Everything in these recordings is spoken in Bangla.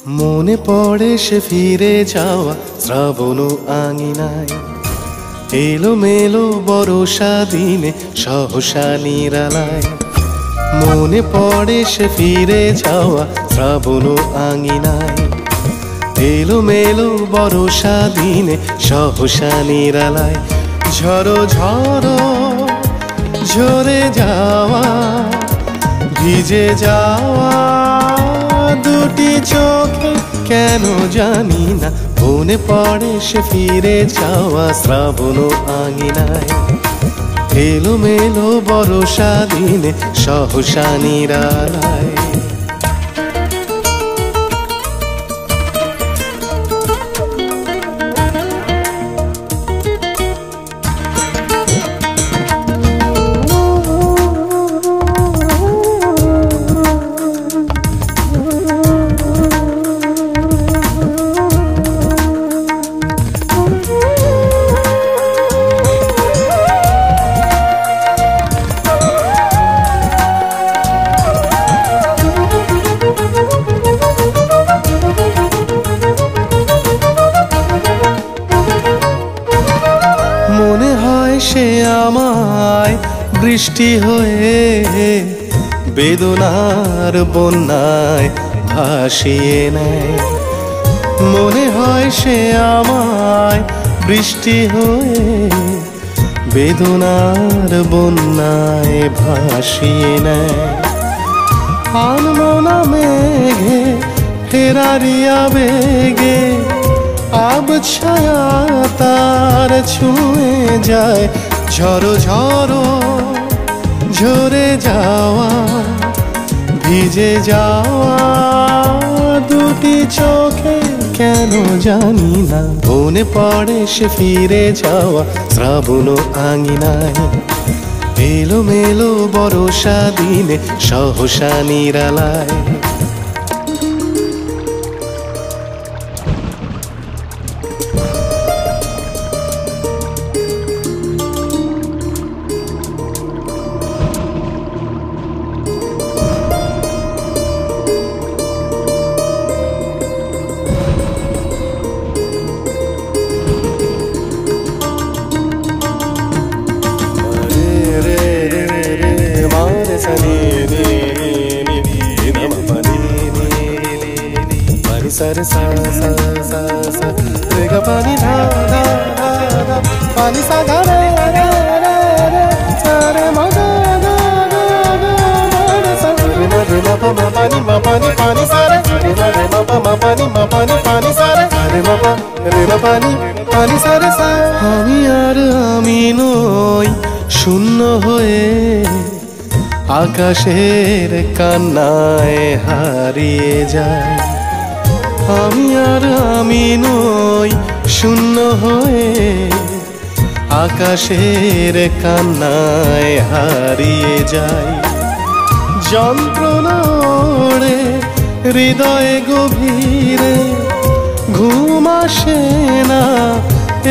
মনে পড়ে সে ফিরে যাওয়া শ্রাবণ আঙিনায়, এলো মেলো বরষা দিনে সহসা নিরালায়। মনে পড়ে সে ফিরে যাওয়া শ্রাবণ আঙিনায়, এলো মেলো বরষা দিনে সহসা নিরালায়। ঝড়ো ঝড়ো ঝরে যাওয়া ভিজে যাওয়া দুটি চোখে কেন জানি না মনে পড়ে সে ফিরে যাওয়া শ্রাবণ আঙিনায়, এলো মেলো বরষা দিনে সহসা নিরালায়। মনে হয় সে আমায় বৃষ্টি হয়ে বেদনার বন্যায় ভাসিয়ে নেয়। মনে হয় সে আমায় বৃষ্টি হয়ে বেদনার বন্যায় ভাসিয়ে নেয়। আনমনা মেঘে ফেরারিয়া বেগে আব ছায়া তার ছুঁয়ে যায়। ঝড়ো ঝড়ো ঝরে যাওয়া ভিজে যাওয়া দুটি চোখে কেন জানি না মনে পড়ে সে ফিরে যাওয়া শ্রাবণ আঙিনায়, এলো মেলো বরষা দিনে সহসা নিরালায়। सर सा सा सा सा रे ग पानी धा धा धा धा पानी सा धा रे रे रे रे सा रे म गा गा गा गा रे सा रे म पानी पानी सा रे रे म पानी पानी सा रे रे म पानी सा रे सा। আমি আর আমি নই শূন্য হয়ে আকাশের কান্নায় হারিয়ে যায়। আমি আর আমি নই শূন্য হয়ে আকাশের কান্নায় হারিয়ে যাই। যন্ত্রণা ওড়ে হৃদয়ে গভীরে ঘুম আসে না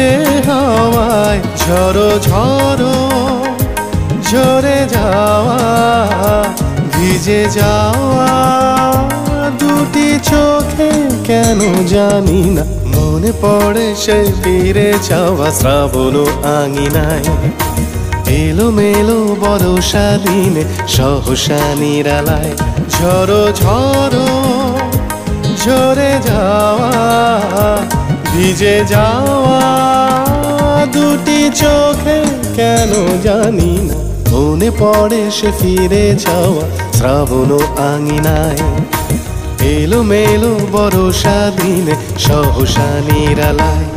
এ হাওয়ায়। ঝড়ো ঝড়ো ঝরে যাওয়া ভিজে যাওয়া দুটি চোখে কেন জানি না মনে পড়ে সে ফিরে যাওয়া শ্রাবণ আঙিনায়, এলো মেলো বরষা দিনে সহসা নিরালায়। ঝড়ো ঝড়ো ঝরে যাওয়া ভিজে যাওয়া দুটি চোখে কেন জানি না মনে পড়ে সে ফিরে যাওয়া শ্রাবণ আঙিনায়, এলো মেলো বরষা দিনে সহসা নিরালায়।